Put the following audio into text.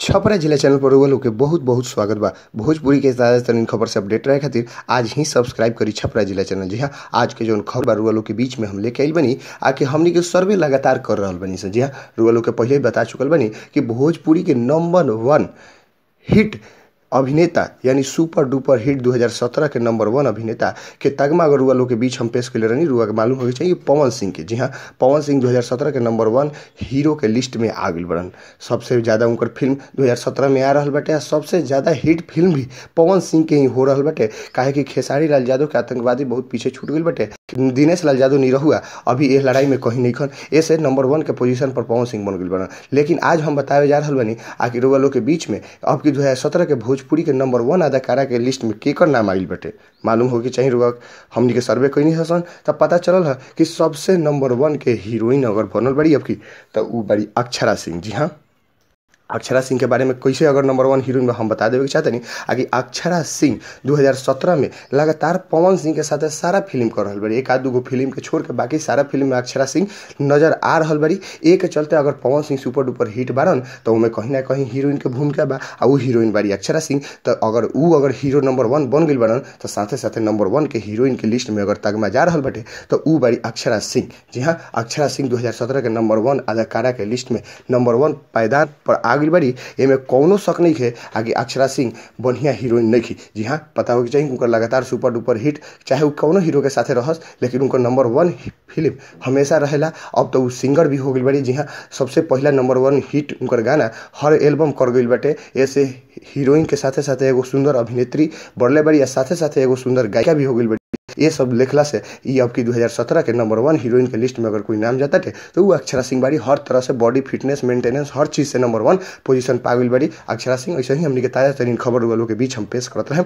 छपरा जिला चैनल पर रउआ लोग के बहुत बहुत स्वागत बा। भोजपुरी के ताजा तरीन खबर से अपडेट रहे खातिर आज ही सब्सक्राइब करी छपरा जिला चैनल। जी हाँ, आज के जो खबर बा रउआ लोग के बीच में हम लेके आइल बनी आके हमनी के सर्वे लगातार कर रहल बनी से। जी हाँ, रउआ लोग के पहले ही बता चुकल बनी कि भोजपुरी के नंबर 1 हिट अभिनेता यानी सुपर डुपर हिट 2017 के नंबर 1 अभिनेता के तगमा अगर रुआ लोग के बीच हम पेश कर रही रुआ के मालूम होगी चाहिए पवन सिंह के। जी हाँ, पवन सिंह 2017 के नंबर 1 हीरो के लिस्ट में आ गई बड़न। सबसे ज़्यादा उनकर फिल्म 2017 में आ रहा बटे। सबसे ज़्यादा हिट फिल्म भी पवन सिंह के ही हो रहा बटे, काहे कि खेसारी लाल यादव के आतंकवादी बहुत पीछे छूट गई बटे। दिनेश लाल यादव नहीं रहुआ अभी ये लड़ाई में कहीं नहीं खन, ऐसे नंबर 1 के पोजीशन पर पवन सिंह बन गई बड़न। लेकिन आज हम बतावे जा रहा बनी आकि रुआ लोग के बीच में अब की 2017 के भोजपुरी के नंबर 1 अदाकारा के लिस्ट में केकर नाम आइल बटे। मालूम हो कि चाहिए रुआ हमनी के सर्वे कहीं हसन तब पता चलल है कि सबसे नंबर 1 के हीरोइन अगर बनल बड़ी अब की तो वो बड़ी अक्षरा सिंह। जी हाँ, अक्षरा सिंह के बारे में कैसे अगर नंबर 1 हीरोइन में हम बता देवे चाहते नहीं आकि अक्षरा सिंह 2017 में लगातार पवन सिंह के साथ सारा फिल्म कर रहा बड़ी। एक आध दूगो फिल्म के छोड़ के बाकी सारा फिल्म में अक्षरा सिंह नजर आ रहा बड़ी। एक के चलते अगर Pawan Singh super duper hit बारन तो उनमें कहीं ना कहीं हीरोइन के भूमिका बा और वो हीरोइन बारी अक्षरा सिंह। तो अगर हीरो नंबर 1 बन गई बड़न तो साथे साथे नंबर 1 के हीरोइन के लिस्ट में अगर तगमा जा रहा बटे तो वो बारी अक्षरा सिंह। जी हाँ, अक्षरा सिंह 2017 के नंबर 1 अदाकारा के लिस्ट में नंबर 1 पायदान पर आ गई बड़ी। एमे कौनो शक नहीं है आगे अक्षरा सिंह बढ़िया हीरोइन नहीं थी। जी हाँ, पता हो कि चाहिए उनका लगातार सुपर डुपर हिट चाहे वो कौनो हीरो के साथे रहस लेकिन उनका नंबर 1 फिल्म हमेशा रहेला। अब तो वो सिंगर भी हो गई बड़ी। जी हाँ, सबसे पहला नंबर 1 हिट उनकर गाना हर एल्बम कर गई बटे। ऐसे हीरोइन के साथे साथे एगो सुंदर अभिनेत्री बढ़ले बड़ी, साथे साथे एगो सुंदर गायिका भी हो गई बड़ी। ये सब लिखला से ये अब की 2017 के नंबर 1 हीरोइन के लिस्ट में अगर कोई नाम जाता है तो वो अक्षरा सिंह बाड़ी। हर तरह से बॉडी फिटनेस मेंटेनेंस हर चीज़ से नंबर 1 पोजीशन पा गई बड़ी अक्षरा सिंह। ऐसे ही हमने के ताजा तरीन खबर वालों के बीच हम पेश करते हैं।